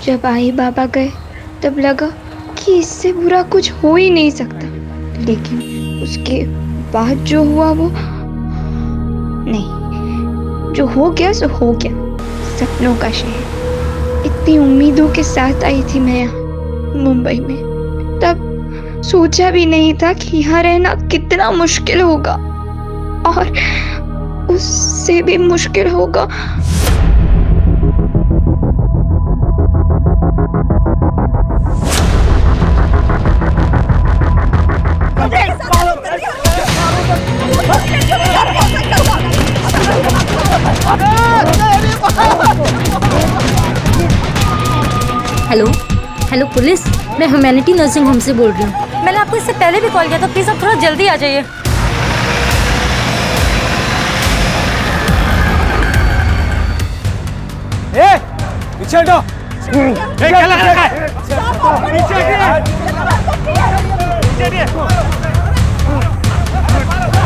जब आई बाबा गए तब लगा कि इससे बुरा कुछ हो ही नहीं सकता, लेकिन उसके बाद जो हुआ वो नहीं, जो हो गया सो हो गया। सपनों का शहर, इतनी उम्मीदों के साथ आई थी मैं यहाँ मुंबई में, तब सोचा भी नहीं था कि यहाँ रहना कितना मुश्किल होगा और उससे भी मुश्किल होगा। हेलो हेलो पुलिस, मैं ह्यूमैनिटी नर्सिंग होम से बोल रही हूँ। मैंने आपको इससे पहले भी कॉल किया था, प्लीज़ आप थोड़ा जल्दी आ जाइए। पीछे हटो। क्या लग रहा है? पीछे हटिए।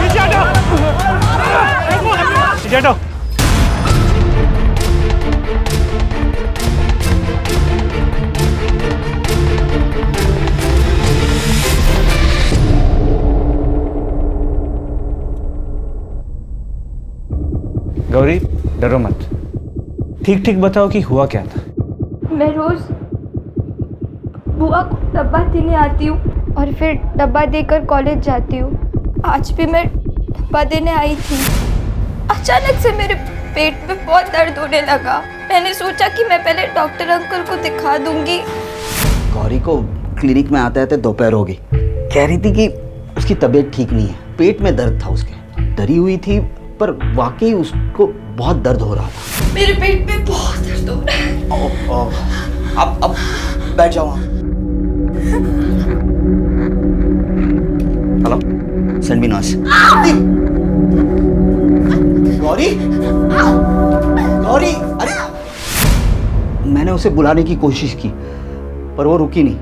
पीछे हटो। पीछे हटो। गौरी, डरो मत, ठीक ठीक बताओ कि हुआ क्या था। मैं रोज बुआ को डब्बा देने आती हूँ और फिर डब्बा देकर कॉलेज जाती हूँ। आज भी मैं डब्बा देने आई थी। अचानक से मेरे पेट में बहुत दर्द होने लगा। मैंने सोचा कि मैं पहले डॉक्टर अंकल को दिखा दूंगी। गौरी को क्लिनिक में आते आते दोपहर हो गई। कह रही थी कि उसकी तबीयत ठीक नहीं है, पेट में दर्द था उसके। डरी हुई थी पर वाकई उसको बहुत दर्द हो रहा था। मेरे पेट में बहुत दर्द हो रहा है। अब बैठ जाओ। Hello, send me nurse. Gauri, Gauri, अरे मैंने उसे बुलाने की कोशिश की पर वो रुकी नहीं।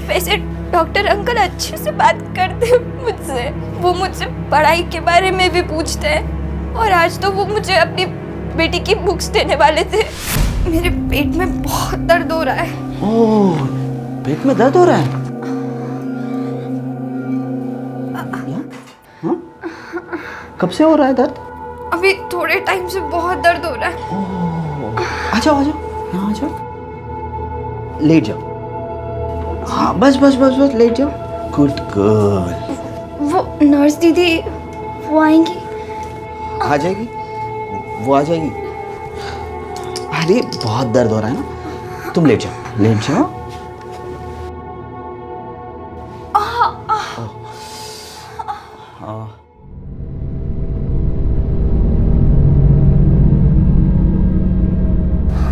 वैसे डॉक्टर अंकल अच्छे से बात करते हैं मुझसे। वो मुझसे पढ़ाई के बारे में भी पूछते हैं और आज तो वो मुझे अपनी बेटी की बुक्स देने वाले थे। मेरे पेट में बहुत दर्द हो रहा है। ओह, पेट में दर्द हो रहा है? हाँ? कब से हो रहा है दर्द? अभी थोड़े टाइम से बहुत दर्द हो रहा है। आ जाओ, आ जाओ, यहाँ आ जाओ, लेट जाओ। हाँ, बस बस बस बस लेट जाओ। Good girl. वो नर्स दीदी वो आएंगी? आ जाएगी, वो आ जाएगी। अरे बहुत दर्द हो रहा है ना, तुम लेट जाओ, लेट जाओ।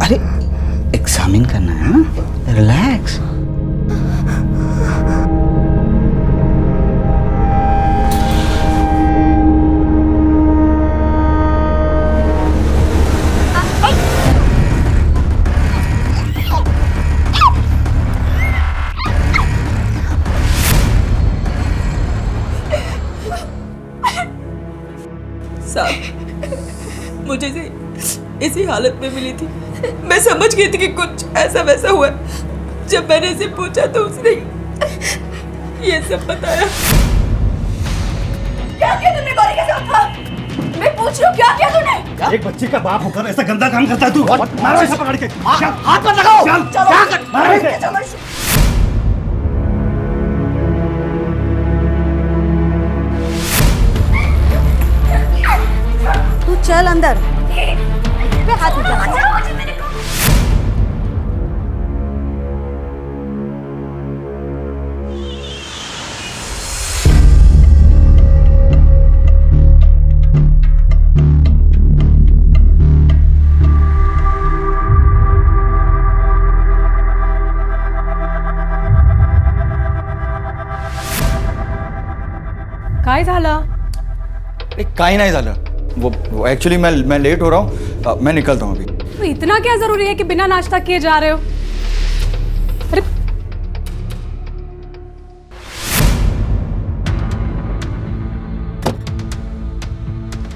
अरे एग्जामिन करना है ना, रिलैक्स। मुझे इसी हालत में मिली थी। मैं समझ गई थी कि कुछ ऐसा वैसा हुआ। जब मैंने इसे पूछा तो उसने ये सब बताया। क्या किया तूने गौरी के साथ? मैं पूछ रही हूँ, क्या किया तूने? एक बच्ची का बाप होकर ऐसा गंदा काम करता है तू? मारो इसे पकड़ के। हाथ मत लगाओ। क्या कर? मारो इसे। तू चल अंदर। हाथ उठा। काय झालं? काही नाही झालं। वो एक्चुअली मैं लेट हो रहा हूँ, मैं निकलता हूँ अभी। तो इतना क्या जरूरी है कि बिना नाश्ता किए जा रहे हो? अरे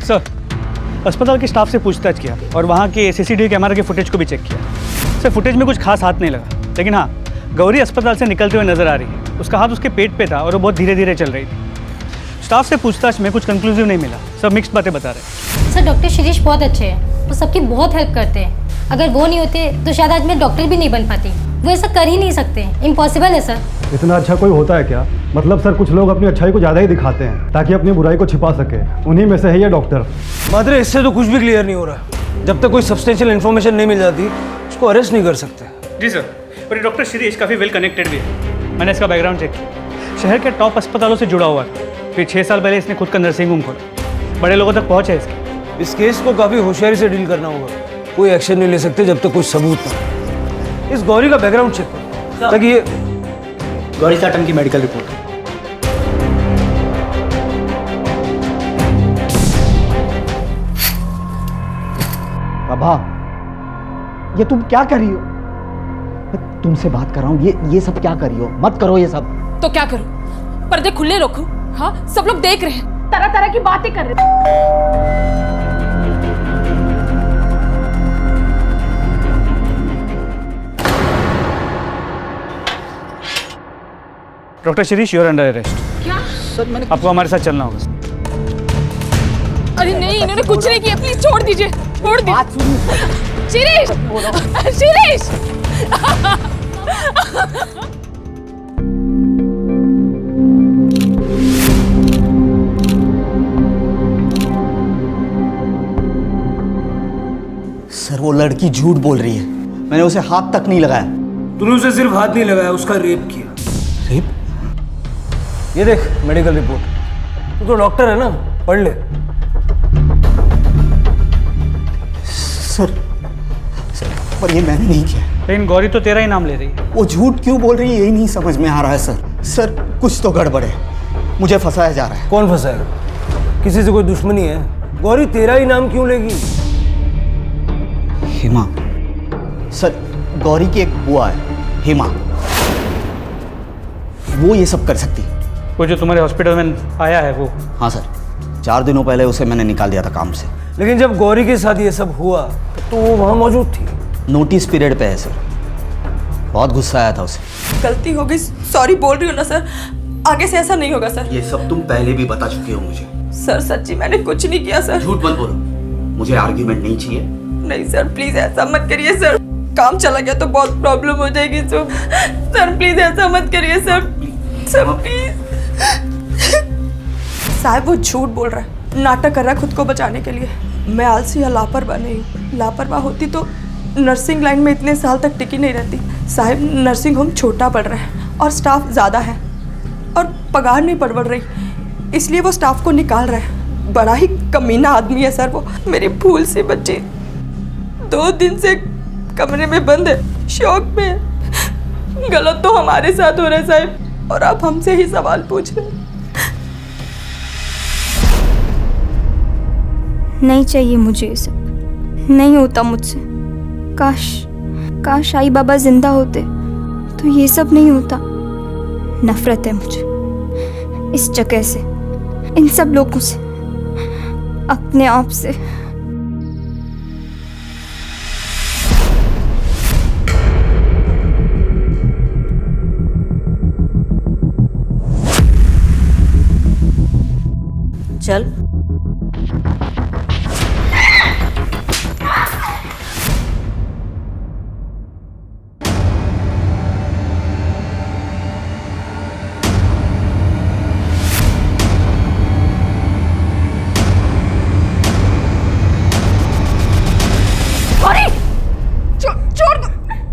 सर, अस्पताल के स्टाफ से पूछताछ किया और वहाँ के CCTV कैमरा के फुटेज को भी चेक किया। सर फुटेज में कुछ खास हाथ नहीं लगा, लेकिन हाँ गौरी अस्पताल से निकलते हुए नजर आ रही है। उसका हाथ उसके पेट पे था और वो बहुत धीरे धीरे चल रही थी। स्टाफ से पूछताछ में कुछ कंक्लूसिव नहीं मिला, सब मिक्स्ड बातें बता रहे। सर डॉक्टर शिरीष बहुत अच्छे हैं, वो सबकी बहुत हेल्प करते हैं। अगर वो नहीं होते तो शायद आज मैं डॉक्टर भी नहीं बन पाती। वो ऐसा कर ही नहीं सकते, इम्पॉसिबल है सर। इतना अच्छा कोई होता है क्या? मतलब सर कुछ लोग अपनी अच्छाई को ज़्यादा ही दिखाते हैं ताकि अपनी बुराई को छिपा सके। उन्हीं में से है ये डॉक्टर। मात्रे इससे तो कुछ भी क्लियर नहीं हो रहा। जब तक कोई सब्सटेंशियल इन्फॉर्मेशन नहीं मिल जाती उसको अरेस्ट नहीं कर सकते। जी सर, और ये डॉक्टर शिरीष काफ़ी वेल कनेक्टेड भी है। मैंने इसका बैकग्राउंड चेक किया, शहर के टॉप अस्पतालों से जुड़ा हुआ था। फिर 6 साल पहले इसने खुद का नर्सिंग होम खोला। बड़े लोगों तक पहुँच है इसकी। इस केस को काफ़ी होशियारी से डील करना होगा। कोई एक्शन नहीं ले सकते जब तक कोई सबूत ना। इस गौरी का बैकग्राउंड चेक करो ताकि ये गौरी साटम की मेडिकल रिपोर्ट। प्रभा, ये तुम क्या कर रही हो? मैं तुमसे बात कर रहा हूँ, ये सब क्या कर रही हो? मत करो ये सब। तो क्या करूं? पर्दे खुले रखूं? हाँ, सब लोग देख रहे हैं, तरह तरह की बातें कर रहे हैं। Doctor Shirish, you are under arrest. क्या? सर मैंने आपको हमारे साथ चलना होगा। अरे नहीं, इन्होंने कुछ नहीं किया, प्लीज छोड़ दीजिए, छोड़ दीजिए। शिरीष, शिरीष। सर वो लड़की झूठ बोल रही है, मैंने उसे हाथ तक नहीं लगाया। तूने उसे सिर्फ हाथ नहीं लगाया, उसका रेप किया। रेप? ये देख मेडिकल रिपोर्ट। तू तो डॉक्टर है ना, पढ़ ले। सर पर ये मैंने नहीं किया। लेकिन गौरी तो तेरा ही नाम ले रही है। वो झूठ क्यों बोल रही है यही नहीं समझ में आ रहा है सर। सर कुछ तो गड़बड़ है, मुझे फंसाया जा रहा है। कौन फंसाएगा? किसी से कोई दुश्मनी है? गौरी तेरा ही नाम क्यों लेगी? हिमा, सर गौरी की एक बुआ है हिमा, वो ये सब कर सकती है। वो जो तुम्हारे हॉस्पिटल में आया है वो? हाँ सर, 4 दिनों पहले उसे मैंने निकाल दिया था काम से। लेकिन जब गौरी के साथ ये सब हुआ तो वो वहाँ मौजूद थी। नोटिस पीरियड पे है सर, बहुत गुस्सा आया था उसे। गलती हो गई, सॉरी बोल रही हूँ ना सर, आगे से ऐसा नहीं होगा सर। ये सब तुम पहले भी बता चुके हो मुझे। सर सच्ची मैंने कुछ नहीं किया सर। झूठ मत बोलो, मुझे आर्ग्यूमेंट नहीं चाहिए। नहीं सर, प्लीज ऐसा मत करिए सर, काम चला गया तो बहुत प्रॉब्लम हो जाएगी। तो सर प्लीज ऐसा मत करिए सर, सर प्लीज। साहब वो झूठ बोल रहा है, नाटक कर रहा है खुद को बचाने के लिए। मैं आलसी या लापरवाह नहीं हूँ, लापरवाह होती तो नर्सिंग लाइन में इतने साल तक टिकी नहीं रहती। साहब नर्सिंग होम छोटा पड़ रहा है और स्टाफ ज़्यादा है और पगार नहीं बढ़ रही, इसलिए वो स्टाफ को निकाल रहा है। बड़ा ही कमीना आदमी है सर वो। मेरी भूल से बच्चे 2 दिन से कमरे में बंद है, शौक में है। गलत तो हमारे साथ हो रहा है साहब, और आप हमसे ही सवाल पूछ रहे हैं। नहीं चाहिए मुझे ये सब, नहीं होता मुझसे। काश आई बाबा जिंदा होते तो ये सब नहीं होता। नफरत है मुझे इस जगह से, इन सब लोगों से, अपने आप से। चल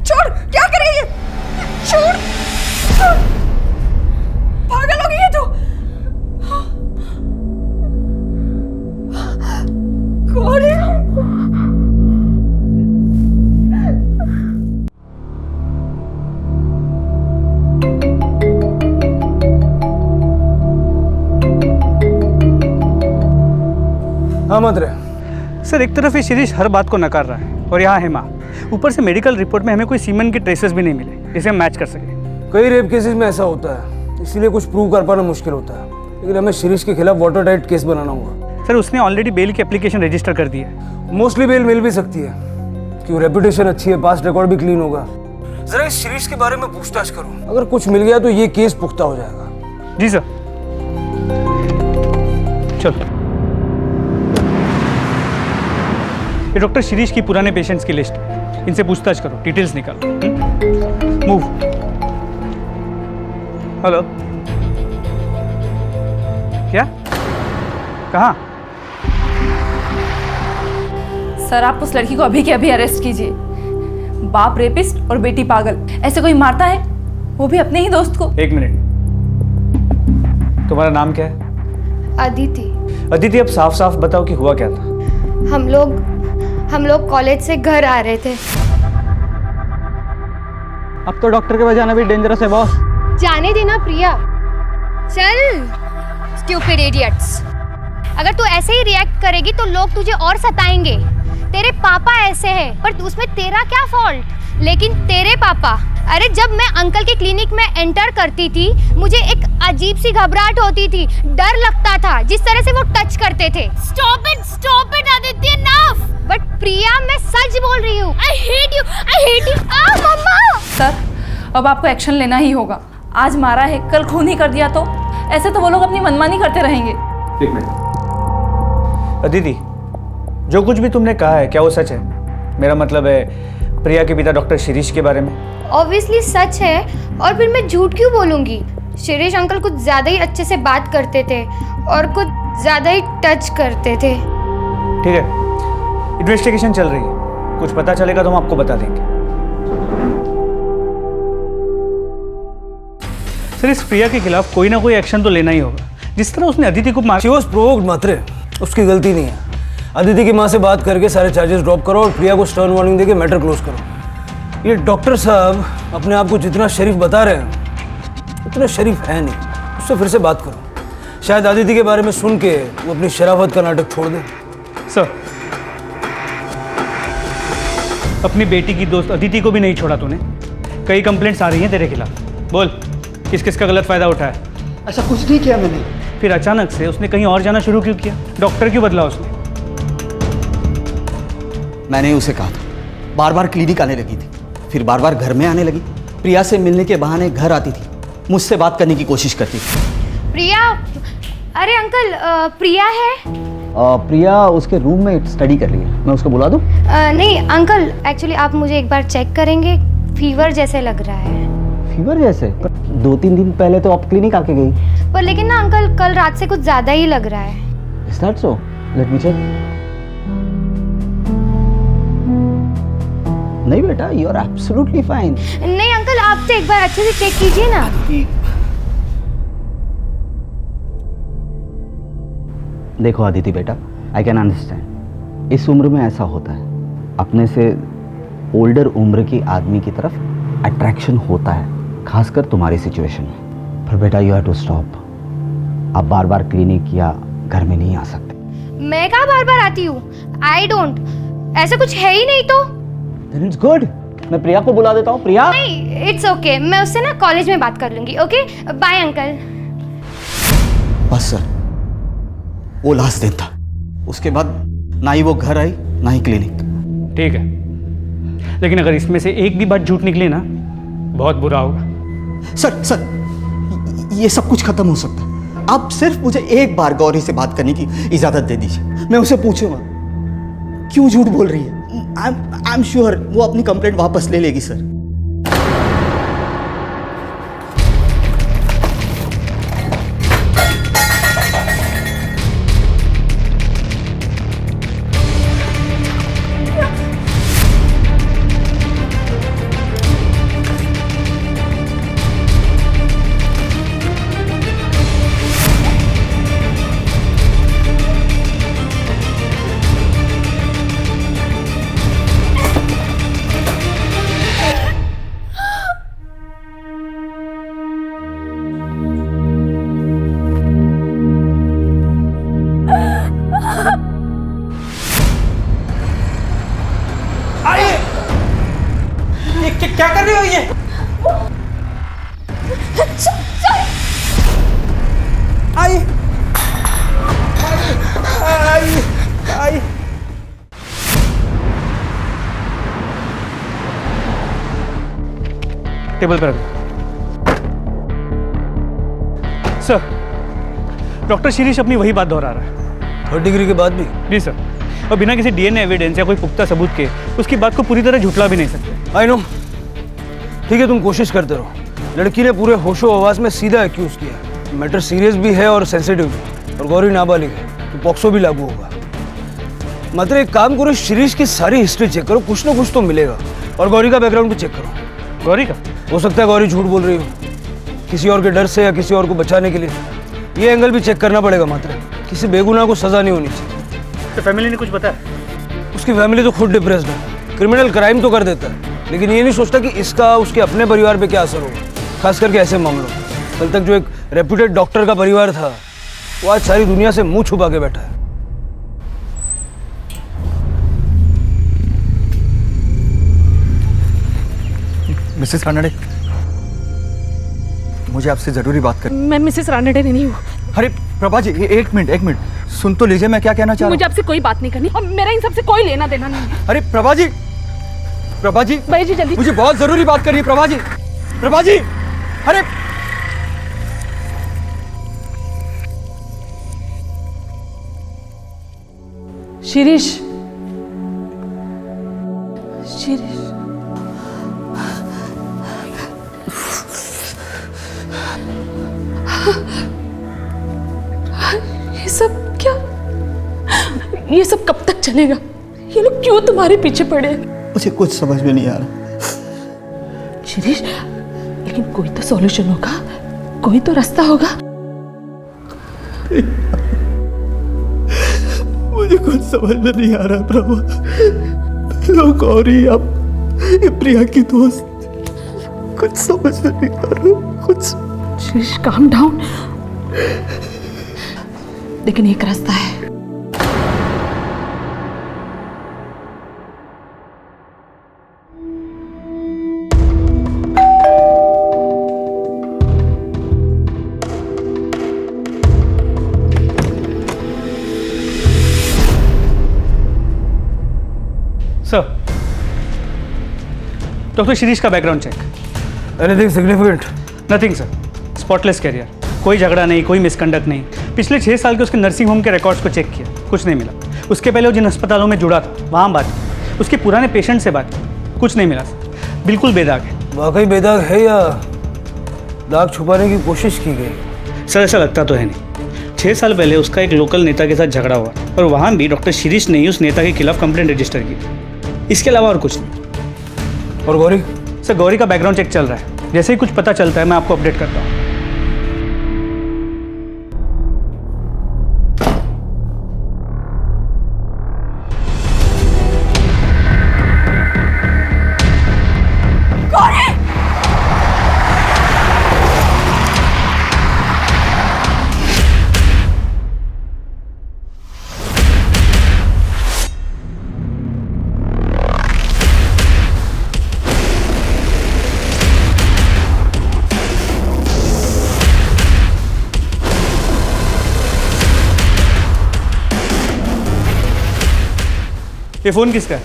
छोड़, क्या कर रही है? छोड़, पागल हो गई है तू। कौन है? हाँ मत रहे सर, एक तरफ ये शिरीष हर बात को नकार रहा है और यहाँ हेमा, ऊपर से मेडिकल रिपोर्ट में हमें कोई सीमेंट के ट्रेसेस भी नहीं मिले जिसे हम मैच कर सके। कई रेप केसेस में ऐसा होता है, इसीलिए कुछ प्रूव कर पाना मुश्किल होता है। लेकिन हमें शिरीष के खिलाफ वाटर टाइट केस बनाना होगा। सर उसने ऑलरेडी बेल की एप्लीकेशन रजिस्टर कर दी है। मोस्टली बेल मिल भी सकती है, क्यों रेपुटेशन अच्छी है, पास्ट रिकॉर्ड भी क्लीन होगा। जरा इस सीरीज के बारे में पूछताछ करो, अगर कुछ मिल गया तो ये केस पुख्ता हो जाएगा। जी सर। चलो, ये डॉक्टर शिरीष की पुराने पेशेंट्स की लिस्ट, इनसे पूछताछ करो, डिटेल्स निकालो। मूव। हेलो, क्या, कहाँ? सर आप उस लड़की को अभी के अभी अरेस्ट कीजिए। बाप रेपिस्ट और बेटी पागल, ऐसे कोई मारता है, वो भी अपने ही दोस्त को। एक मिनट, तुम्हारा नाम क्या है? अदिति। अदिति, अब साफ साफ बताओ कि हुआ क्या था। हम लोग कॉलेज से घर आ रहे थे। अब तो डॉक्टर के बजाना भी डेंजरस है बॉस। जाने देना प्रिया, चल स्टूपिड इडियट्स। अगर तू ऐसे ही रिएक्ट करेगी तो लोग तुझे और सताएंगे। तेरे पापा ऐसे हैं, पर उसमें तेरा क्या फॉल्ट? लेकिन तेरे पापा, अरे जब मैं अंकल के क्लिनिक में एंटर करती थी मुझे एक अजीब सी घबराहट होती थी, डर लगता था जिस तरह से वो टच करते थे। Stop it Aditya, enough. But Priya मैं सच बोल रही हूँ, आई हेट यू। मम्मा। सर अब आपको एक्शन लेना ही होगा। आज मारा है, कल खून ही कर दिया तो ऐसे तो वो लोग अपनी मनमानी करते रहेंगे। एक मिनट, अदिति, जो कुछ भी तुमने कहा है क्या वो सच है? मेरा मतलब है प्रिया के पिता डॉक्टर शिरीष के बारे में। ऑब्वियसली सच है, और फिर मैं झूठ क्यों बोलूँगी? शिरीष अंकल कुछ ज़्यादा ही अच्छे से बात करते थे और कुछ ज़्यादा ही टच करते थे। ठीक है, इन्वेस्टिगेशन चल रही है, कुछ पता चलेगा तो हम आपको बता देंगे। सर इस प्रिया के खिलाफ कोई ना कोई एक्शन तो लेना ही होगा। जिस तरह उसने अदिति को मार, शी वाज प्रोवोक्ड मात्रे, उसकी गलती नहीं है। अदिति की माँ से बात करके सारे चार्जेस ड्रॉप करो और प्रिया को स्टर्न वार्निंग देके मैटर क्लोज करो। ये डॉक्टर साहब अपने आप को जितना शरीफ बता रहे हैं उतना शरीफ है नहीं, उससे फिर से बात करो। शायद अदिति के बारे में सुन के वो अपनी शराफत का नाटक छोड़ दे। सर अपनी बेटी की दोस्त अदिति को भी नहीं छोड़ा तूने। कई कंप्लेंट्स आ रही हैं तेरे खिलाफ, बोल किस किस का गलत फायदा उठाया? ऐसा कुछ नहीं किया मैंने। फिर अचानक से उसने कहीं और जाना शुरू क्यों किया? डॉक्टर क्यों बदला उसने? मैंने उसे कहा था, बार बार क्लिनिक आने लगी थी, फिर बार बार घर में आने लगी। प्रिया से मिलने के बहाने घर आती थी, मुझसे बात करने की कोशिश करती थी। प्रिया, अरे अंकल प्रिया है? प्रिया उसके रूम में स्टडी कर रही है, मैं उसको बुला दूं? नहीं अंकल, एक्चुअली आप मुझे एक बार चेक करेंगे, फीवर जैसे लग रहा है। फीवर जैसे? पर 2-3 दिन पहले तो आप क्लिनिक आके गई। पर लेकिन ना अंकल कल रात से कुछ ज़्यादा ही लग रहा है। Is that so? Let me check. नहीं बेटा, you are absolutely fine. नहीं अंकल, आप तो एक बार अच्छे से चेक कीजिए ना। देखो आदिति बेटा, I can understand. इस उम्र में ऐसा होता है, अपने से ओल्डर उम्र की आदमी की तरफ अट्रैक्शन होता है, खासकर तुम्हारी सिचुएशन में। पर बेटा यू हैव टू स्टॉप। आप बार बार क्लिनिक या घर में नहीं आ सकते। मैं कहाँ बार बार आती हूँ? आई डोंट, ऐसा कुछ है ही नहीं तो। Then it's good. मैं प्रिया को बुला देता हूँ। प्रिया? नहीं, इट्स ओके, मैं उससे ना कॉलेज में बात कर लूंगी। Okay bye uncle. बस सर, वो लास्ट दिन था, उसके बाद ना ही वो घर आई ना ही क्लिनिक। ठीक है, लेकिन अगर इसमें से एक भी बात झूठ निकले ना, बहुत बुरा होगा। सर ये सब कुछ खत्म हो सकता है। आप सिर्फ मुझे एक बार गौरी से बात करने की इजाजत दे दीजिए, मैं उसे पूछूंगा क्यों झूठ बोल रही है। आई एम श्योर वो अपनी कंप्लेंट वापस ले लेगी सर। क्या कर रही हो ये? आइए टेबल पर रखो। सर, डॉक्टर शिरीष अपनी वही बात दोहरा रहा है। 3rd डिग्री के बाद भी? जी सर, और बिना किसी डीएनए एविडेंस या कोई पुख्ता सबूत के उसकी बात को पूरी तरह झुठला भी नहीं सकते। आई नो, ठीक है, तुम कोशिश करते रहो। लड़की ने पूरे होशो आवाज में सीधा एक्यूज किया। मैटर सीरियस भी है और सेंसिटिव भी, और गौरी नाबालिग है तो पॉक्सो भी लागू होगा। मात्र एक काम करो, शिरीष की सारी हिस्ट्री चेक करो, कुछ ना कुछ तो मिलेगा। और गौरी का बैकग्राउंड भी चेक करो। गौरी का? हो सकता है गौरी झूठ बोल रही हो, किसी और के डर से या किसी और को बचाने के लिए। ये एंगल भी चेक करना पड़ेगा। मात्र किसी बेगुनाह को सजा नहीं होनी चाहिए। तो फैमिली ने कुछ बताया? उसकी फैमिली तो खुद डिप्रेस्ड है। क्रिमिनल क्राइम तो कर देता है, लेकिन ये नहीं सोचता कि इसका उसके अपने परिवार पे क्या असर होगा, खास करके ऐसे मामलों में। कल तक जो एक रेप्यूटेड डॉक्टर का परिवार था, वो आज सारी दुनिया से मुंह छुपा के बैठा है। मिसेस रानडे, मुझे आपसे जरूरी बात करनी। मैं मिसेस रानडे नहीं हूँ। अरे प्रभा जी, एक मिनट सुन तो लीजिए, मैं क्या कहना चाह रहा हूँ। मुझे आपसे कोई बात नहीं करनी और मेरा इन सबसे कोई लेना देना नहीं है। अरे प्रभा जी भाई जी जल्दी, मुझे बहुत जरूरी बात करनी है। प्रभा जी, अरे शिरीष, ये सब कब तक चलेगा? ये लोग क्यों तुम्हारे पीछे पड़े हैं? मुझे कुछ समझ में नहीं आ रहा। शिरीष, लेकिन कोई तो सॉल्यूशन होगा, कोई तो रास्ता होगा। मुझे कुछ समझ में नहीं आ रहा प्रभा। लोग गौरी, अब ये प्रिया की दोस्त, कुछ समझ में नहीं आ रहा कुछ। Shirish, calm down. लेकिन एक रास्ता है। सर, डॉक्टर शिरीष का background check. Anything significant? Nothing sir, spotless career, कोई झगड़ा नहीं, कोई मिसकंडक्ट नहीं। पिछले 6 साल के उसके नर्सिंग होम के रिकॉर्ड्स को चेक किया, कुछ नहीं मिला। उसके पहले वो जिन अस्पतालों में जुड़ा था वहाँ बात की, उसके पुराने पेशेंट से बात की, कुछ नहीं मिला सर। बिल्कुल बेदाग है। वाकई बेदाग है या दाग छुपाने की कोशिश की गई? सर ऐसा लगता तो है नहीं। 6 साल पहले उसका एक लोकल नेता के साथ झगड़ा हुआ और वहाँ भी डॉक्टर शिरीष ने ही उस नेता के खिलाफ कंप्लेंट रजिस्टर की। इसके अलावा और कुछ नहीं। और गौरी? सर, गौरी का बैकग्राउंड चेक चल रहा है। जैसे ही कुछ पता चलता है मैं आपको अपडेट करता हूँ। ये फोन किसका है?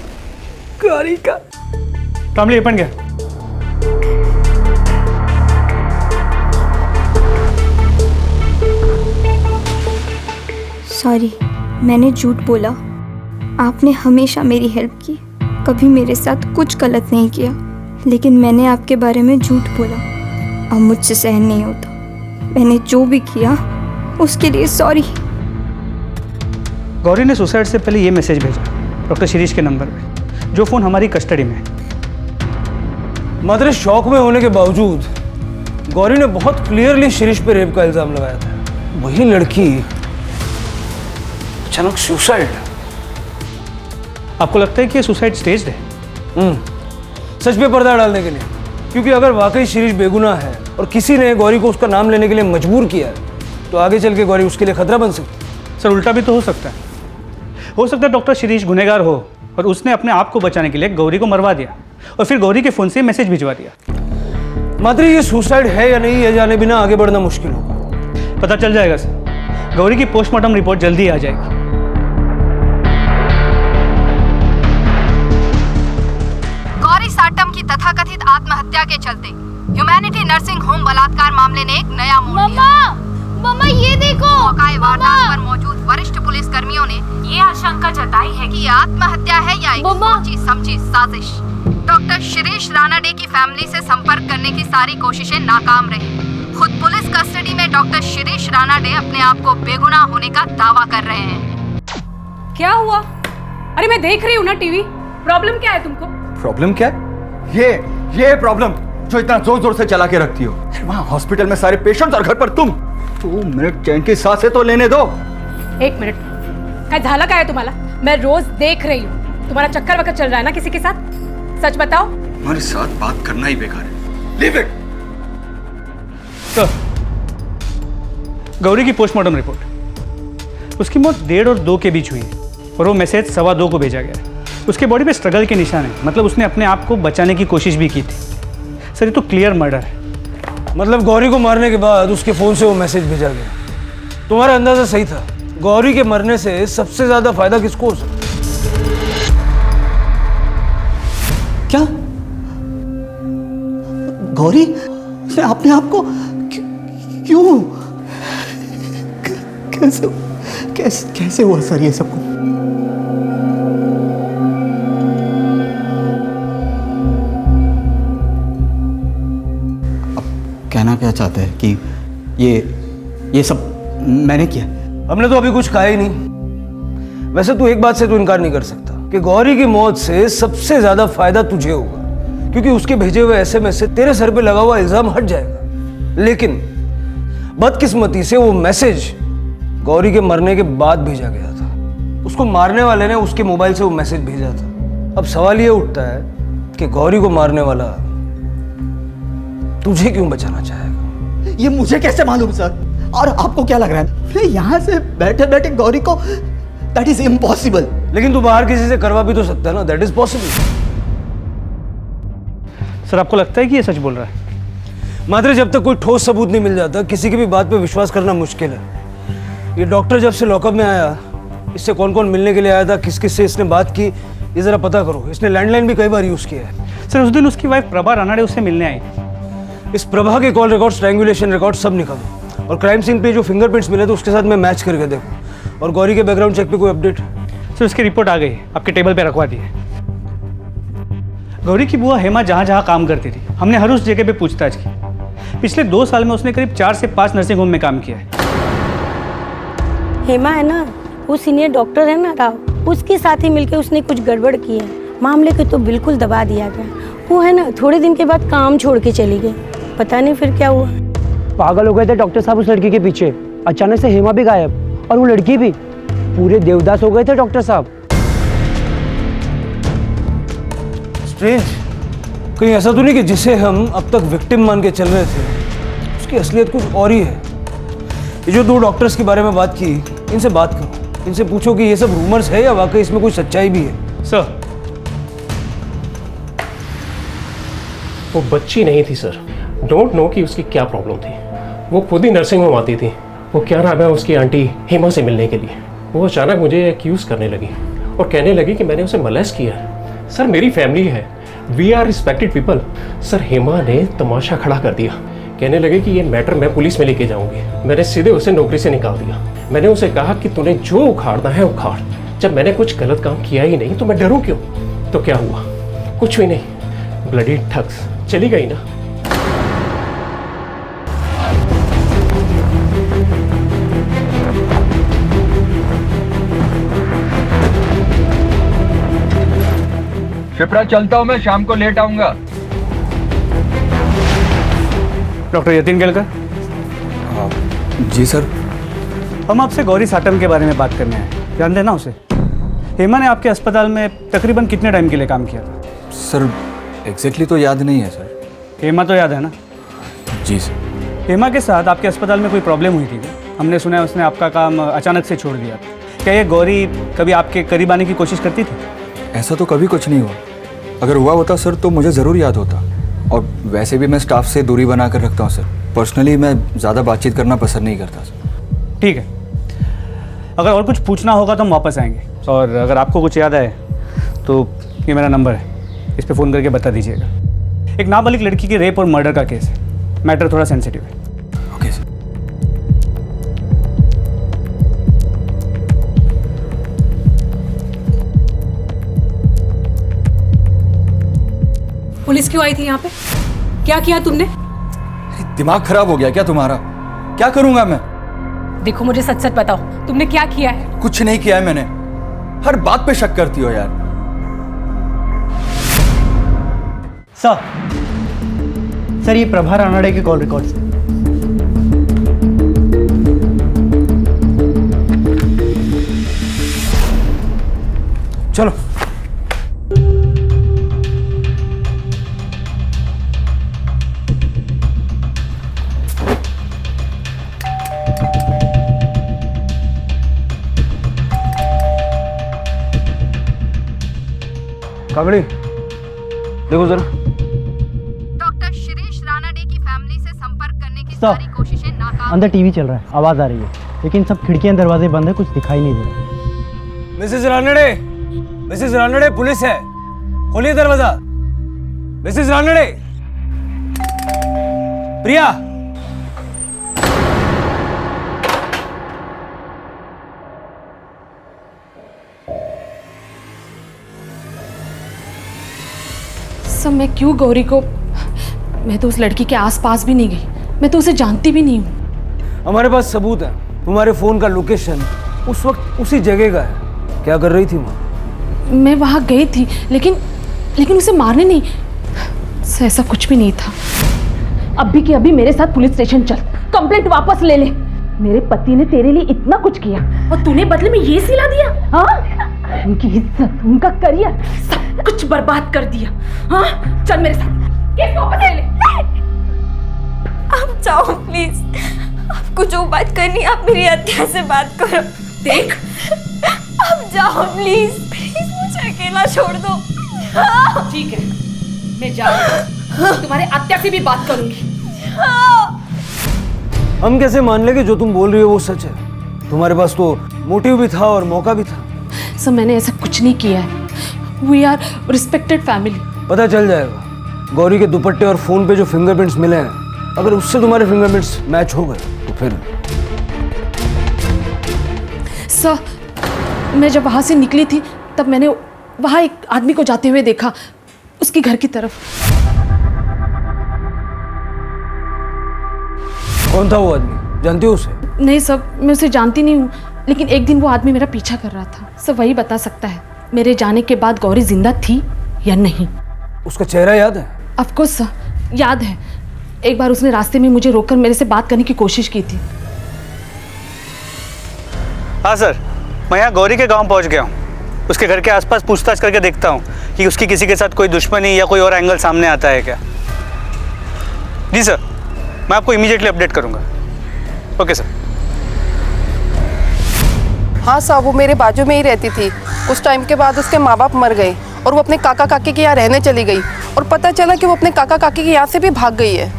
गौरी का। कामली, ये पन गया। सॉरी, मैंने झूठ बोला। आपने हमेशा मेरी हेल्प की, कभी मेरे साथ कुछ गलत नहीं किया, लेकिन मैंने आपके बारे में झूठ बोला। अब मुझसे सहन नहीं होता। मैंने जो भी किया उसके लिए सॉरी। गौरी ने सुसाइड से पहले ये मैसेज भेजा डॉक्टर शिरीष के नंबर पे, जो फ़ोन हमारी कस्टडी में है। मात्र शौक में होने के बावजूद गौरी ने बहुत क्लियरली शिरीष पे रेप का इल्जाम लगाया था। वही लड़की अचानक सुसाइड। आपको लगता है कि ये सुसाइड स्टेज्ड है? सच पे पर्दा डालने के लिए। क्योंकि अगर वाकई शिरीष बेगुनाह है और किसी ने गौरी को उसका नाम लेने के लिए मजबूर किया है, तो आगे चल के गौरी उसके लिए खतरा बन सकती। सर, उल्टा भी तो हो सकता है। हो सकता है डॉक्टर शिरीष गुनहगार हो और उसने अपने आप को बचाने के लिए गौरी को मरवा दिया और फिर गौरी के फ़ोन से मैसेज भिजवा दिया। मात्र ये सुसाइड है या नहीं, ये जाने बिना आगे बढ़ना मुश्किल होगा। पता चल जाएगा सर। गौरी की पोस्टमार्टम रिपोर्ट जल्दी आ जाएगी। मैडम की तथाकथित आत्महत्या के चलते ह्यूमैनिटी नर्सिंग होम बलात्कार मामले ने एक नया मोड़ लिया। मम्मा ये देखो, मौके वारदात पर मौजूद वरिष्ठ पुलिस कर्मियों ने ये आशंका जताई है कि ये आत्महत्या है या एक सोची समझी साजिश। डॉक्टर शिरीष रानाडे की फैमिली से संपर्क करने की सारी कोशिशें नाकाम रही। खुद पुलिस कस्टडी में डॉक्टर शिरीष रानाडे अपने आप को बेगुनाह होने का दावा कर रहे हैं। क्या हुआ? अरे मैं देख रही हूँ ना टीवी। प्रॉब्लम क्या है तुमको? प्रॉब्लम क्या है? ये प्रॉब्लम जो इतना जोर जोर से चला के रखती हो। वहाँ हॉस्पिटल में सारे पेशेंट्स और घर पर तुम। 2 मिनट चैन की सांसें तो लेने दो। 1 मिनट, क्या झाला का है तुम्हारा? मैं रोज देख रही हूँ, तुम्हारा चक्कर वक्कर चल रहा है ना किसी के साथ? सच बताओ। हमारे साथ बात करना ही बेकार है। Leave it. तो गौरी की पोस्टमार्टम रिपोर्ट, उसकी मौत 1:30 और 2 के बीच हुई है और वो मैसेज 2:15 को भेजा गया है। उसके बॉडी पे स्ट्रगल के निशान है, मतलब उसने अपने आप को बचाने की कोशिश भी की थी। सर ये तो क्लियर मर्डर है। मतलब गौरी को मारने के बाद उसके फ़ोन से वो मैसेज भेजा गया। तुम्हारा अंदाज़ा सही था। गौरी के मरने से सबसे ज़्यादा फायदा किसको हो सकता? क्या गौरी उसने अपने आप को क्यों कैसे हुआ सर ये सब कुछ? कहना क्या चाहते हैं कि ये सब मैंने किया? हमने तो अभी कुछ कहा ही नहीं। वैसे तू एक बात से तो इनकार नहीं कर सकता कि गौरी की मौत से सबसे ज्यादा फायदा तुझे होगा, क्योंकि उसके भेजे हुए एसएमएस से तेरे सर पे लगा हुआ इल्जाम हट जाएगा। लेकिन बदकिस्मती से वो मैसेज गौरी के मरने के बाद भेजा गया था। उसको मारने वाले ने उसके मोबाइल से वो मैसेज भेजा था। अब सवाल ये उठता है कि गौरी को मारने वाला तुझे क्यों बचाना चाहेगा? ये मुझे कैसे मालूम सर? और आपको क्या लग रहा है मैं यहाँ से बैठे बैठे गौरी को? That is impossible. लेकिन तू बाहर किसी से करवा भी तो सकता है ना। That is possible. सर आपको लगता है कि ये सच बोल रहा है? मात्र जब तक कोई ठोस सबूत नहीं मिल जाता किसी की भी बात पे विश्वास करना मुश्किल है। ये डॉक्टर जब से लॉकअप में आया, इससे कौन कौन मिलने के लिए आया था, किस किस से इसने बात की, ये जरा पता करो। इसने लैंडलाइन भी कई बार यूज किया है। सर उस दिन उसकी वाइफ प्रभा रानाडे उससे मिलने आई। इस प्रभा के कॉल रिकॉर्ड, स्ट्रैंगुलेशन रिकॉर्ड सब निकालो और क्राइम सीन पे जो फिंगरप्रिंट्स मिले थे उसके साथ मैं मैच करके देखो। और गौरी के बैकग्राउंड चेक पे कोई अपडेट? सर उसकी रिपोर्ट आ गई, आपके टेबल पे रखवा दी है। गौरी की बुआ हेमा जहाँ जहाँ काम करती थी, हमने हर उस जगह पे पूछताछ की। पिछले 2 साल में उसने करीब 4 से 5 नर्सिंग होम में काम किया है। हेमा है ना, वो सीनियर डॉक्टर है ना राव, उसके साथ ही मिलकर उसने कुछ गड़बड़ की है। मामले को तो बिल्कुल दबा दिया गया। वो है ना थोड़े दिन के बाद काम छोड़ के चली गई। पता नहीं फिर क्या हुआ। पागल हो गए थे डॉक्टर साहब उस लड़की के पीछे। अचानक से हेमा भी गायब और वो लड़की भी। पूरे देवदास हो गए थे डॉक्टर साहब। स्ट्रेंज। कहीं ऐसा तो नहीं कि जिसे हम अब तक विक्टिम मान के चल रहे थे उसकी असलियत कुछ और ही है? ये जो 2 डॉक्टर्स के बारे में बात की, इनसे बात करो। इनसे पूछो कि ये सब रूमर्स है या वाकई इसमें कोई सच्चाई भी है। सर वो बच्ची नहीं थी सर। डोंट नो कि उसकी क्या प्रॉब्लम थी। वो खुद ही नर्सिंग होम आती थी। वो क्या नाम है उसकी आंटी हेमा से मिलने के लिए। वो अचानक मुझे एक्यूज़ करने लगी और कहने लगी कि मैंने उसे मोलेस्ट किया है। सर मेरी फैमिली है, we are respected people. Sir Hema ने तमाशा खड़ा कर दिया। कहने लगे कि ये मैटर मैं पुलिस में लेके जाऊंगी। मैंने सीधे उसे नौकरी से निकाल दिया। मैंने उसे कहा कि तूने जो उखाड़ना है उखाड़, जब मैंने कुछ गलत काम किया ही नहीं तो मैं डरूं क्यों? तो क्या हुआ? कुछ भी नहीं। Bloody thugs. चली गई ना। शिप्रा चलता हूं मैं, शाम को लेट आऊंगा। डॉक्टर यतीन केलकर। जी सर। हम आपसे गौरी साटम के बारे में बात करने आए। जानते हैं ना उसे? हेमा ने आपके अस्पताल में तकरीबन कितने टाइम के लिए काम किया था? सर एग्जैक्टली तो याद नहीं है सर। हेमा तो याद है ना? जी सर। हेमा के साथ आपके अस्पताल में कोई प्रॉब्लम हुई थी क्या? हमने सुना है उसने आपका काम अचानक से छोड़ दिया। क्या ये गौरी कभी आपके करीब आने की कोशिश करती थी? ऐसा तो कभी कुछ नहीं हुआ। अगर हुआ होता सर तो मुझे ज़रूर याद होता। और वैसे भी मैं स्टाफ से दूरी बना कर रखता हूँ सर। पर्सनली मैं ज़्यादा बातचीत करना पसंद नहीं करता सर। ठीक है, अगर और कुछ पूछना होगा तो हम वापस आएंगे। और अगर आपको कुछ याद आए तो ये मेरा नंबर है। इस पे फ़ोन करके बता दीजिएगा। एक नाबालिग लड़की के रेप और मर्डर का केस है, मैटर थोड़ा सेंसिटिव है। Okay sir. पुलिस क्यों आई थी यहाँ पे? क्या किया तुमने? दिमाग खराब हो गया क्या तुम्हारा? क्या करूंगा मैं? देखो मुझे सच सच बताओ, तुमने क्या किया है? कुछ नहीं किया है मैंने। हर बात पे शक करती हो यार। सर ये प्रभा रानाडे के कॉल रिकॉर्ड्स हैं। चलो। काकड़ी देखो जरा। डॉक्टर शिरीष रानाडे की फैमिली से संपर्क करने की सारी कोशिशें नाकाम। अंदर टीवी चल रहा है, आवाज आ रही है, लेकिन सब खिड़कियां दरवाजे बंद है, कुछ दिखाई नहीं दे रहा। मिसेस रानडे पुलिस है, खोलिए दरवाजा। मिसेस रानडे, प्रिया। सब मैं क्यों गौरी को, मैं तो उस लड़की के आसपास भी नहीं गई, मैं तो उसे जानती भी नहीं हूँ। हमारे पास सबूत है, तुम्हारे फोन का लोकेशन उस वक्त उसी जगह का है। क्या कर रही थी वहाँ? मैं वहाँ गई थी, लेकिन उसे मारने नहीं, ऐसा कुछ भी नहीं था। अभी के अभी मेरे साथ पुलिस स्टेशन चल, कंप्लेंट वापस ले ले। मेरे पति ने तेरे लिए इतना कुछ किया और तूने बदले में ये सिला दिया? हाँ, उनकी इज्जत, उनका करियर, सब कुछ बर्बाद कर दिया। हाँ, चल मेरे साथ, केस वापस ले ले। आप जाओ प्लीज, आपको जो बात करनी है आप मेरी हत्या से बात करो। देख, आप जाओ प्लीज, प्लीज मुझे अकेला छोड़ दो। ठीक है, मैं जा रही हूँ, तुम्हारे हत्या से भी बात करूंगी। हम कैसे मान लेंगे जो तुम बोल रही हो वो सच है? तुम्हारे पास तो मोटिव भी था और मौका भी था। सर मैंने ऐसा कुछ नहीं किया है, वी आर रिस्पेक्टेड फैमिली। पता चल जाएगा। गौरी के दुपट्टे और फोन पे जो फिंगरप्रिंट्स मिले हैं, अगर उससे तुम्हारे फिंगरप्रिंट्स मैच हो गए तो फिर। सर मैं जब वहाँ से निकली थी तब मैंने वहाँ एक आदमी को जाते हुए देखा, उसकी घर की तरफ। कौन था वो आदमी? जानती हो उसे? नहीं सर, मैं उसे जानती नहीं हूँ, लेकिन एक दिन वो आदमी मेरा पीछा कर रहा था। सर वही बता सकता है मेरे जाने के बाद गौरी जिंदा थी या नहीं। उसका चेहरा याद है? ऑफ कोर्स सर, याद है। एक बार उसने रास्ते में मुझे रोककर मेरे से बात करने की कोशिश की थी। हाँ सर, मैं यहाँ गौरी के गांव पहुँच गया हूँ। उसके घर के आसपास पूछताछ करके देखता हूँ कि उसकी किसी के साथ कोई दुश्मनी या कोई और एंगल सामने आता है क्या। जी सर, मैं आपको इमीडिएटली अपडेट करूँगा। Okay sir. हाँ साहब, वो मेरे बाजू में ही रहती थी। कुछ टाइम के बाद उसके माँ बाप मर गए और वो अपने काका काकी के यहाँ रहने चली गई, और पता चला कि वो अपने काका काकी के यहाँ से भी भाग गई है।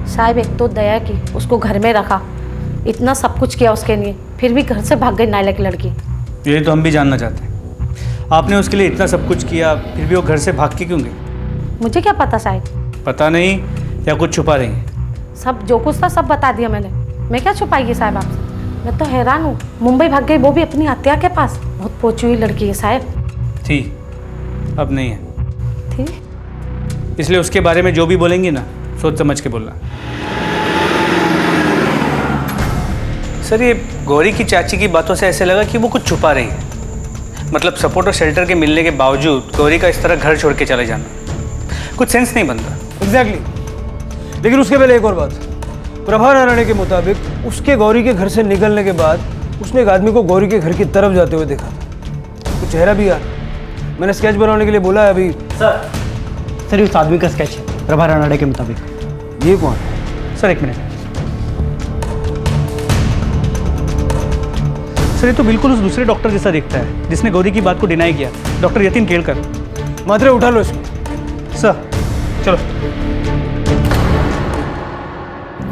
साहब एक तो दया की, उसको घर में रखा, इतना सब कुछ किया उसके लिए, फिर भी घर से भाग गई नालायक लड़की। ये तो हम भी जानना चाहते हैं, आपने उसके लिए इतना सब कुछ किया फिर भी वो घर से भाग के क्यों गई? मुझे क्या पता साहब। पता नहीं या कुछ छुपा रही हैं? सब जो कुछ था सब बता दिया मैंने, मैं क्या छुपाएगी साहब आपसे। मैं तो हैरान हूँ, मुंबई भाग गई, वो भी अपनी हत्या के पास। बहुत पहुँची हुई लड़की है साहब। थी, अब नहीं है। थी? इसलिए उसके बारे में जो भी बोलेंगी ना, सोच समझ के बोलना। सर ये गौरी की चाची की बातों से ऐसे लगा कि वो कुछ छुपा रही है। मतलब सपोर्ट और शेल्टर के मिलने के बावजूद गौरी का इस तरह घर छोड़ के चले जाना कुछ सेंस नहीं बनता। एग्जैक्टली। लेकिन उसके पहले एक और बात। प्रभा रानाडे के मुताबिक उसके गौरी के घर से निकलने के बाद उसने एक आदमी को गौरी के घर की तरफ जाते हुए देखा था। तो चेहरा भी यार, मैंने स्केच बनाने के लिए बोला है अभी। सर उस आदमी का स्केच है प्रभा रानाडे के मुताबिक। ये कौन? सर एक मिनट। सर ये तो बिल्कुल उस दूसरे डॉक्टर जैसा दिखता है जिसने गौरी की बात को डिनाई किया, डॉक्टर यतीन केलकर। मात्रे उठा लो इसको। सर चलो।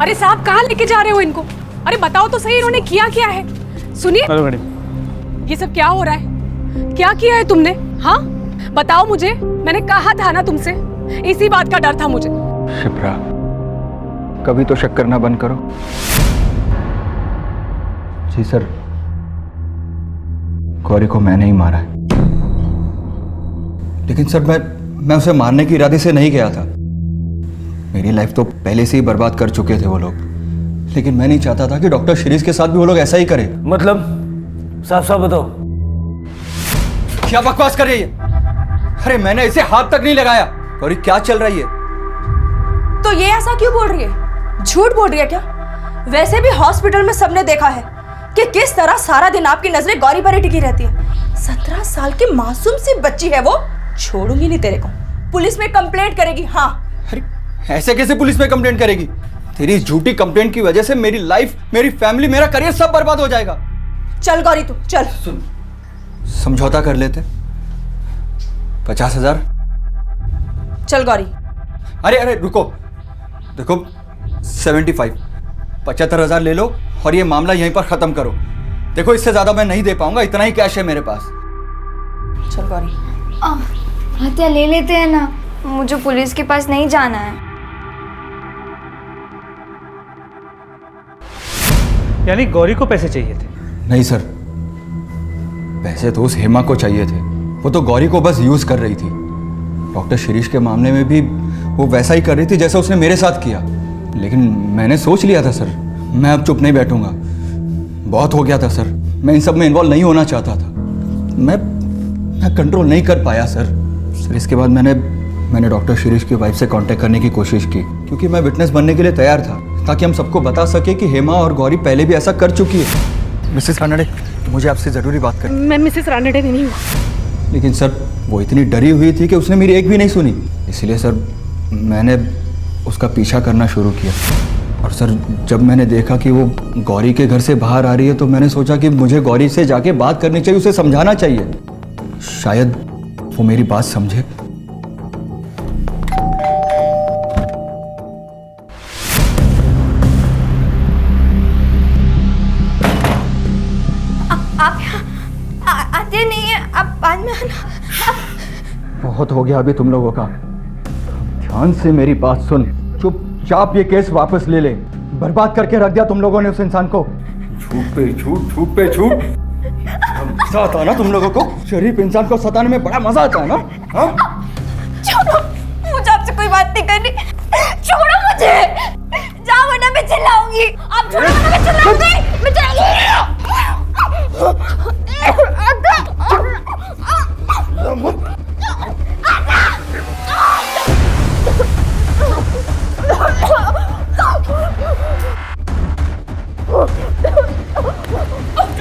अरे साहब कहाँ लेके जा रहे हो इनको? अरे बताओ तो सही, इन्होंने किया क्या है? सुनिए, हेलो मैडम। ये सब क्या हो रहा है? क्या किया है तुमने? हाँ, बताओ मुझे, मैंने कहा था ना तुमसे, इसी बात का डर था मुझे। शिप्रा, कभी तो शक करना बंद करो। जी सर, गौरी को मैंने ही मारा है। लेकिन सर मैं उसे मारने की इरादे से नहीं गया था। मेरी लाइफ तो पहले से ही बर्बाद कर चुके थे वो लोग, लेकिन मैं नहीं चाहता था कि डॉक्टर शिरीष के साथ भी वो लोग ऐसा ही करें। मतलब साफ साफ बताओ, क्या बकवास कर रही है? अरे मैंने इसे हाथ तक नहीं लगाया। गौरी क्या चल रही है? तो ये ऐसा क्यों बोल रही है? झूठ बोल रही है क्या? वैसे भी हॉस्पिटल में सबने देखा है कि किस तरह सारा दिन आपकी नजरें गौरी पर ही टिकी रहती है। 17 साल की मासूम सी बच्ची है वो। छोड़ूंगी नहीं तेरे को, पुलिस में कंप्लेंट करेगी। हाँ। अरे ऐसे कैसे पुलिस में कंप्लेंट करेगी? तेरी झूठी कंप्लेंट की वजह से मेरी लाइफ, मेरी फैमिली, मेरा करियर सब बर्बाद हो जाएगा। चल गौरी तू चल। समझौता कर लेते। 50,000। चल गौरी। अरे रुको, देखो 75, 75,000 ले लो और ये मामला यहीं पर खत्म करो। देखो इससे ज्यादा मैं नहीं दे पाऊंगा, इतना ही कैश है मेरे पास। चल गौरी। हत्या ले लेते हैं ना, मुझे पुलिस के पास नहीं जाना है। यानी गौरी को पैसे चाहिए थे? नहीं सर, पैसे तो उस हेमा को चाहिए थे। वो तो गौरी को बस यूज कर रही थी। डॉक्टर शिरीष के मामले में भी वो वैसा ही कर रही थी जैसा उसने मेरे साथ किया। लेकिन मैंने सोच लिया था सर, मैं अब चुप नहीं बैठूंगा। बहुत हो गया था सर, मैं इन सब में इन्वॉल्व नहीं होना चाहता था। मैं कंट्रोल नहीं कर पाया सर। इसके बाद मैंने डॉक्टर शिरीष की वाइफ से कांटेक्ट करने की कोशिश की, क्योंकि मैं विटनेस बनने के लिए तैयार था, ताकि हम सबको बता सके कि हेमा और गौरी पहले भी ऐसा कर चुकी है। मिसेस रानडे, मुझे आपसे ज़रूरी बात करनी। मैं मिसेस रानडे नहीं हूँ। लेकिन सर वो इतनी डरी हुई थी कि उसने मेरी एक भी नहीं सुनी। इसलिए सर मैंने उसका पीछा करना शुरू किया। और सर जब मैंने देखा कि वो गौरी के घर से बाहर आ रही है, तो मैंने सोचा कि मुझे गौरी से जाके बात करनी चाहिए, उसे समझाना चाहिए। शायद वो मेरी बात समझे। आप आते नहीं है, आप बाद में आना। बहुत हो गया अभी तुम लोगों का। ध्यान से मेरी बात सुन, चुपचाप ये केस वापस ले ले। बर्बाद करके रख दिया तुम लोगों ने उस इंसान को। झूठ पे झूठ, झूठ पे झूठ। मजा आता है ना तुम लोगों को? शरीफ इंसान को सताने में बड़ा मजा आता है ना? हाँ? छोड़ो, मुझे आपसे कोई बात नहीं करनी। छोड़ो मुझे, जाओ वरना मैं चिल्लाऊंगी। आप छोड़ो वरना मैं चिल्लाऊंगी। मैं चिल्लाऊंगी।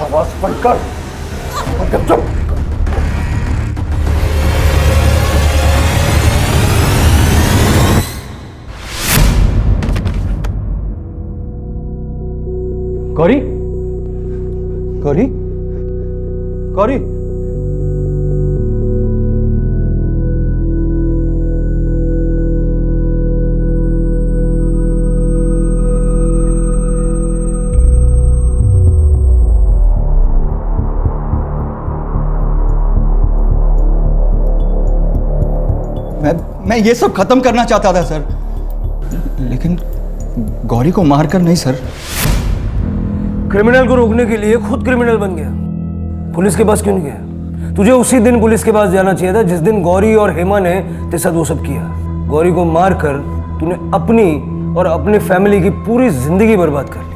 आवाज बंद कर। चुप। गौरी, गौरी, गौरी। मैं ये सब खत्म करना चाहता था सर, लेकिन गौरी को मारकर नहीं सर। क्रिमिनल को रोकने के लिए खुद क्रिमिनल बन गया। पुलिस के पास क्यों नहीं गया? तुझे उसी दिन पुलिस के पास जाना चाहिए था जिस दिन गौरी और हेमा ने तेरे साथ वो सब किया। गौरी को मारकर तूने अपनी और अपने फैमिली की पूरी जिंदगी बर्बाद कर ली।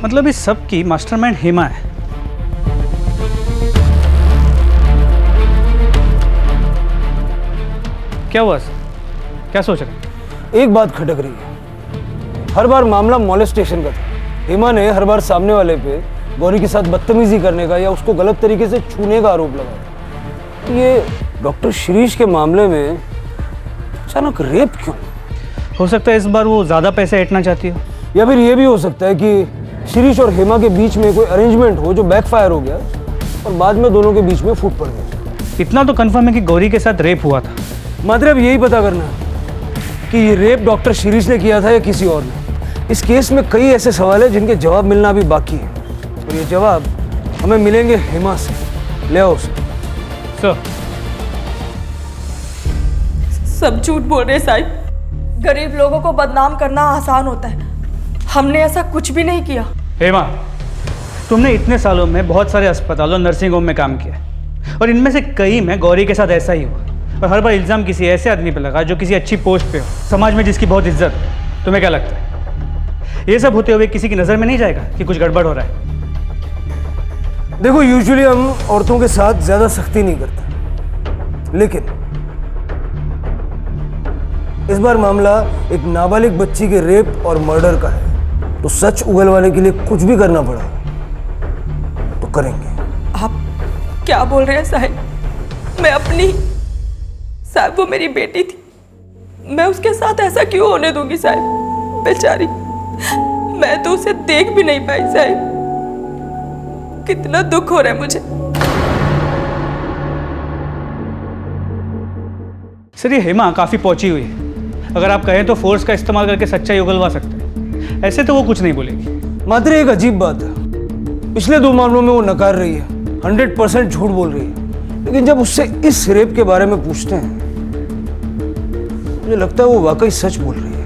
मतलब इस सब की मास्टरमाइंड हेमा है। क्या हुआ सर? क्या सोच रहे हैं? एक बात खटक रही है। हर बार मामला मॉलेस्टेशन का था। हेमा ने हर बार सामने वाले पे गौरी के साथ बदतमीजी करने का या उसको गलत तरीके से छूने का आरोप लगाया। ये डॉक्टर शिरीष के मामले में अचानक रेप क्यों? हो सकता है इस बार वो ज़्यादा पैसे ऐंठना चाहती हो, या फिर ये भी हो सकता है कि शिरीष और हेमा के बीच में कोई अरेंजमेंट हो जो बैकफायर हो गया और बाद में दोनों के बीच में फूट पड़ गई। इतना तो कंफर्म है कि गौरी के साथ रेप हुआ था। मतलब यही पता करना कि ये रेप डॉक्टर शिरीष ने किया था या किसी और ने। इस केस में कई ऐसे सवाल हैं जिनके जवाब मिलना अभी बाकी है और ये जवाब हमें मिलेंगे हेमा से। ले आओ उसे। सर, सब झूठ बोल रहे साहिब। गरीब लोगों को बदनाम करना आसान होता है। हमने ऐसा कुछ भी नहीं किया। हेमा, तुमने इतने सालों में बहुत सारे अस्पतालों नर्सिंग होम में काम किया और इनमें से कई में गौरी के साथ ऐसा ही हुआ और हर बार इल्ज़ाम किसी ऐसे आदमी पर लगा जो किसी अच्छी पोस्ट पे हो, समाज में जिसकी बहुत इज्जत हो। तुम्हें क्या लगता है ये सब होते हुए किसी की नज़र में नहीं जाएगा कि कुछ गड़बड़ हो रहा है? देखो, यूजुअली हम औरतों के साथ ज़्यादा सख्ती नहीं करते, लेकिन इस बार मामला एक नाबालिग बच्ची के रेप और मर्डर का है, तो सच उगलवाने के लिए कुछ भी करना पड़ा तो करेंगे। आप क्या बोल रहे हैं साहिब? मैं अपनी साहिब, वो मेरी बेटी थी, मैं उसके साथ ऐसा क्यों होने दूंगी साहिब? बेचारी, मैं तो उसे देख भी नहीं पाई साहिब। कितना दुख हो रहा है मुझे। सर, ये हेमा काफ़ी पहुंची हुई है। अगर आप कहें तो फोर्स का इस्तेमाल करके सच्चाई उगलवा सकते हैं। ऐसे तो वो कुछ नहीं बोलेगी। मात्र एक अजीब बात है, पिछले 2 मामलों में वो नकार रही है, 100% झूठ बोल रही है, लेकिन जब उससे इस रेप के बारे में पूछते हैं मुझे लगता है वो वाकई सच बोल रही है।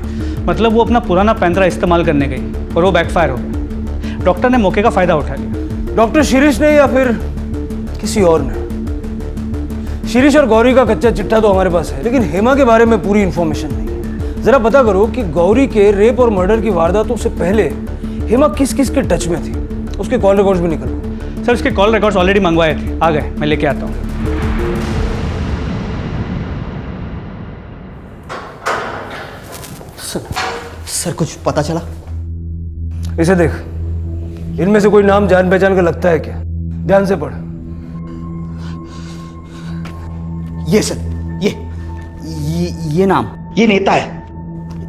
मतलब वो अपना पुराना पैंतरा इस्तेमाल करने गई और वो बैकफायर हो गया। डॉक्टर ने मौके का फ़ायदा उठा लिया। डॉक्टर शिरीष ने या फिर किसी और ने? शिरीष और गौरी का कच्चा चिट्ठा तो हमारे पास है, लेकिन हेमा के बारे में पूरी इन्फॉर्मेशन नहीं है। जरा पता करो कि गौरी के रेप और मर्डर की वारदातों से पहले हेमा किस किस के टच में थी। उसके कॉल रिकॉर्ड्स भी निकलो। सर, उसके कॉल रिकॉर्ड्स ऑलरेडी मंगवाए थे, आ गए, मैं लेके आता हूँ। सर, कुछ पता चला? इसे देख, इनमें से कोई नाम जान पहचान का लगता है क्या? ध्यान से पढ़। ये सर, ये नाम, ये नेता है।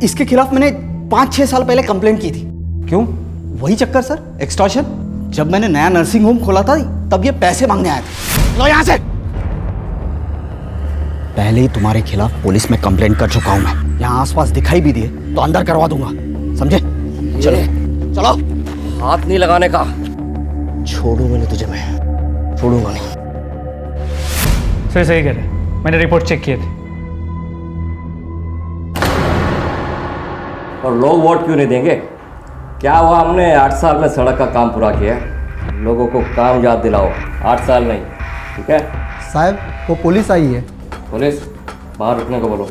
इसके खिलाफ मैंने 5-6 साल पहले कंप्लेंट की थी। क्यों? वही चक्कर सर, एक्सटॉर्शन। जब मैंने नया नर्सिंग होम खोला था तब ये पैसे मांगने आए थे। लो यहाँ से। पहले ही तुम्हारे खिलाफ पुलिस में कंप्लेंट कर चुका हूं मैं। यहाँ आसपास दिखाई भी दिए तो अंदर करवा दूंगा, समझे? चलो चलो। हाथ नहीं लगाने का। छोड़ूंगा नहीं तुझे, मैं छोड़ूंगा नहीं। सर, सही कह रहे, मैंने रिपोर्ट चेक किए थे। और लोग वोट क्यों नहीं देंगे? क्या हुआ, हमने 8 साल में सड़क का काम पूरा किया है। लोगों को काम याद दिलाओ, 8 साल नहीं, ठीक है? साहब, वो पुलिस आई है। पुलिस? बाहर रुकने को बोलो।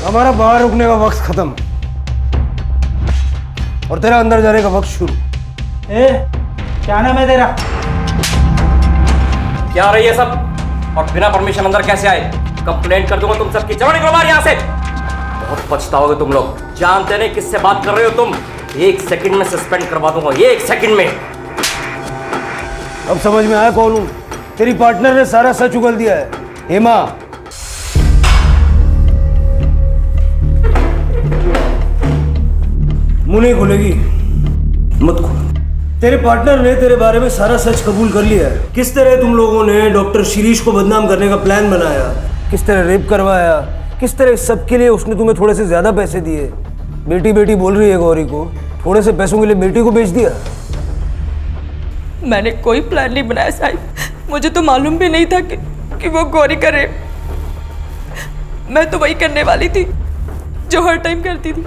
हमारा बाहर रुकने का वक्त खत्म और तेरा अंदर जाने का वक्त शुरू। क्या नाम है तेरा? क्या रही है सब? और बिना परमिशन अंदर कैसे आए? कंप्लेंट कर दूंगा तुम सबकी। चलो निकलो बाहर यहाँ से। बहुत पछताओगे तुम लोग। जानते नहीं किससे बात कर रहे हो तुम। 1 सेकंड में सस्पेंड करवा दूंगा, 1 सेकंड में। अब समझ में आया कौन हूं? तेरी पार्टनर ने सारा सच उगल दिया है, हेमा। मुंह नहीं खुलेगी, मत खोल। तेरे पार्टनर ने तेरे बारे में सारा सच कबूल कर लिया है। किस तरह तुम लोगों ने डॉक्टर शिरीष को बदनाम करने का प्लान बनाया, किस तरह रेप करवाया, किस तरह इस सब के लिए उसने तुम्हें थोड़े से ज्यादा पैसे दिए। बेटी बेटी बोल रही है गौरी को, थोड़े से पैसों के लिए बेटी को बेच दिया। मैंने कोई प्लान नहीं बनाया साहिब। मुझे तो मालूम भी नहीं था कि वो गौरी का रेप। मैं तो वही करने वाली थी जो हर टाइम करती थी,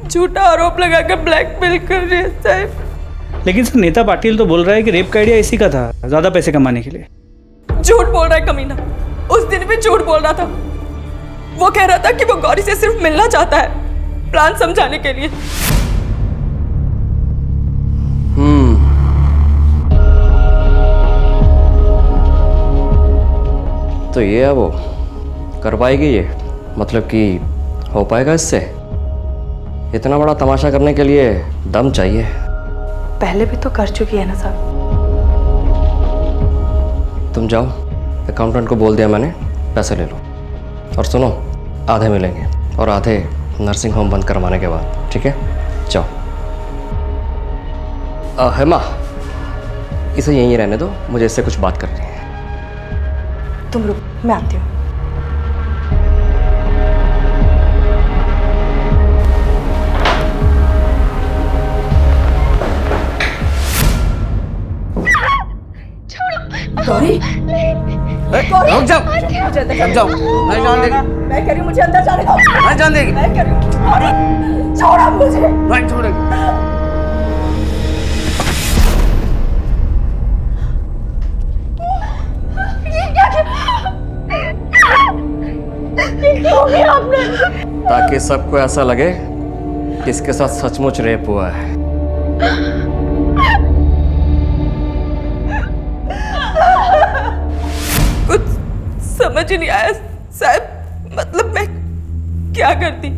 झूठा आरोप लगाकर ब्लैकमेल कर रही है साहिब। लेकिन सर, नेता पाटिल तो बोल रहा है कि रेप का आइडिया इसी का था, ज्यादा पैसे कमाने के लिए। झूठ बोल रहा है कमीना। उस दिन भी झूठ बोल रहा था। वो कह रहा था कि वो गौरी से सिर्फ मिलना चाहता है, प्लान समझाने के लिए। तो ये है वो, कर पाएगी ये? मतलब कि हो पाएगा इससे? इतना बड़ा तमाशा करने के लिए दम चाहिए। पहले भी तो कर चुकी है ना साहब। तुम जाओ, अकाउंटेंट को बोल दिया मैंने, पैसे ले लो। और सुनो, आधे मिलेंगे और आधे नर्सिंग होम बंद करवाने के बाद, ठीक है? जाओ। हेमा, इसे यहीं रहने दो, मुझे इससे कुछ बात करनी है। तुम रुक, मैं आती हूँ। गौरी रुक जाओ, रुक जाओ, नहीं जान देगी। मैं कह रही हूँ मुझे अंदर जाने दो। नहीं जान देगी। मैं कह रही हूँ गौरी छोड़ो मुझे। नहीं छोड़ेगी। ये क्या हो गया आपने? ताकि सबको ऐसा लगे कि इसके साथ सचमुच रेप हुआ है। कुछ समझ ही नहीं आया साहब, मतलब मैं क्या करती?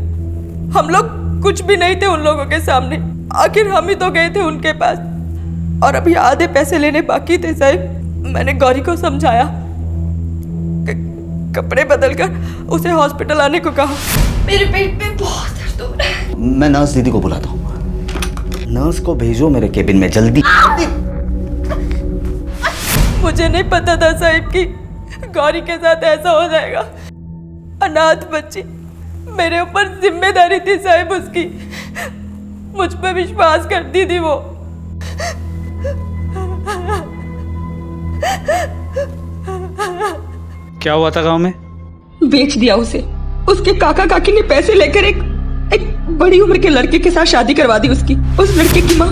हम लोग कुछ भी नहीं थे उन लोगों के सामने, आखिर हम ही तो गए थे उनके पास और अभी आधे पैसे लेने बाकी थे साहब। मैंने गौरी को समझाया, कपड़े बदलकर उसे हॉस्पिटल आने को कहा। मेरे पेट में बहुत दर्द हो रहा है। मैं नर्स दीदी को बुलाता हूँ। नर्स को भेजो मेरे केबिन में जल्दी। मुझे नहीं पता था साहिब कि गौरी के साथ ऐसा हो जाएगा। अनाथ बच्ची, मेरे ऊपर जिम्मेदारी थी साहिब उसकी। मुझ पर विश्वास करती थी वो। क्या हुआ था गांव में? बेच दिया उसे। उसके काका काकी ने पैसे लेकर एक बड़ी उम्र के लड़के के साथ शादी करवा दी उसकी। उस लड़के की माँ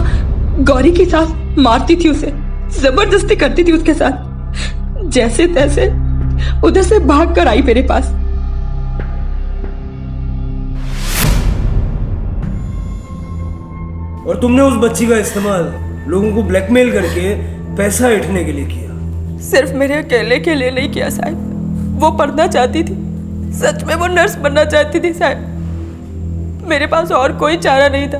गौरी की सास मारती थी उसे, जबरदस्ती करती थी उसके साथ। जैसे तैसे उधर से भाग कर आई मेरे पास। और तुमने उस बच्ची का इस्तेमाल लोगों को ब्लैकमेल करके पैसा ऐंठने के लिए किया। सिर्फ मेरे अकेले के लिए नहीं किया साहब, वो पढ़ना चाहती थी। सच में वो नर्स बनना चाहती थी साहब। मेरे पास और कोई चारा नहीं था।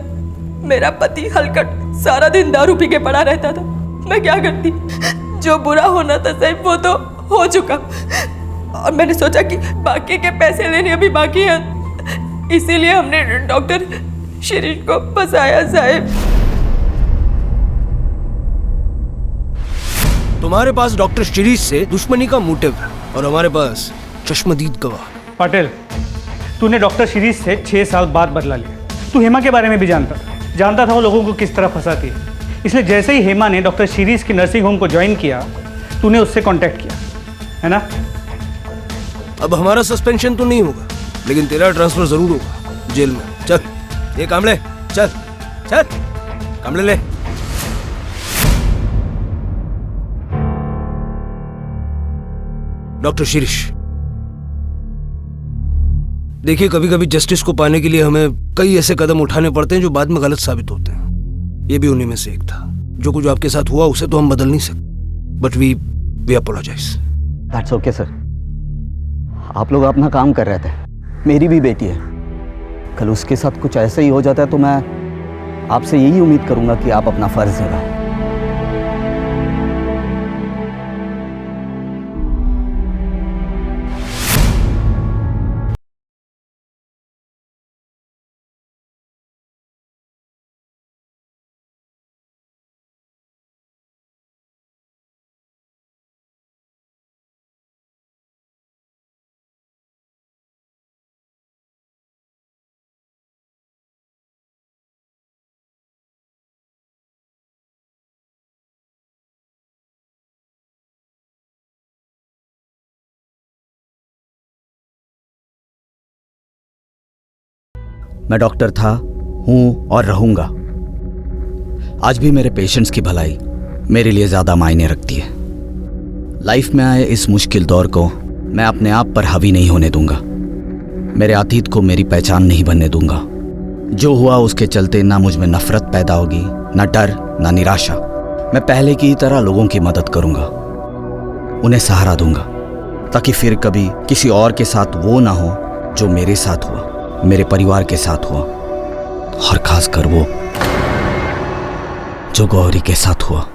मेरा पति हलकट सारा दिन दारू पी के पड़ा रहता था। मैं क्या करती? जो बुरा होना था साहब वो तो हो चुका, और मैंने सोचा कि बाकी के पैसे लेने अभी बाकी हैं। इसीलिए हमने डॉक्टर शिरीष को फंसाया साहब। तुम्हारे पास डॉक्टर शिरीष से दुश्मनी का मोटिव है और हमारे पास चश्मदीद गवाह। पटेल, तूने डॉक्टर शिरीष से 6 साल बाद बदला लिया। तू हेमा के बारे में भी जानता था वो लोगों को किस तरह फंसाती है। इसलिए जैसे ही हेमा ने डॉक्टर शिरीष की नर्सिंग होम को ज्वाइन किया, तूने उससे कांटेक्ट किया, है ना? अब हमारा सस्पेंशन तो नहीं होगा, लेकिन तेरा ट्रांसफर जरूर होगा जेल में। चल ये कामले, चल चल कामले ले। डॉक्टर शिरीष, देखिए कभी कभी जस्टिस को पाने के लिए हमें कई ऐसे कदम उठाने पड़ते हैं जो बाद में गलत साबित होते हैं। ये भी उन्हीं में से एक था। जो कुछ आपके साथ हुआ उसे तो हम बदल नहीं सकते, but we apologise. That's okay sir. आप लोग अपना काम कर रहे थे। मेरी भी बेटी है, कल उसके साथ कुछ ऐसा ही हो जाता है तो मैं आपसे यही उम्मीद करूंगा कि आप अपना फर्ज निभाएं। मैं डॉक्टर था, हूं और रहूंगा। आज भी मेरे पेशेंट्स की भलाई मेरे लिए ज़्यादा मायने रखती है। लाइफ में आए इस मुश्किल दौर को मैं अपने आप पर हावी नहीं होने दूंगा। मेरे अतीत को मेरी पहचान नहीं बनने दूंगा। जो हुआ उसके चलते ना मुझ में नफरत पैदा होगी, ना डर, ना निराशा। मैं पहले की तरह लोगों की मदद करूंगा, उन्हें सहारा दूंगा, ताकि फिर कभी किसी और के साथ वो ना हो जो मेरे साथ हुआ, मेरे परिवार के साथ हुआ, और खासकर वो जो गौरी के साथ हुआ।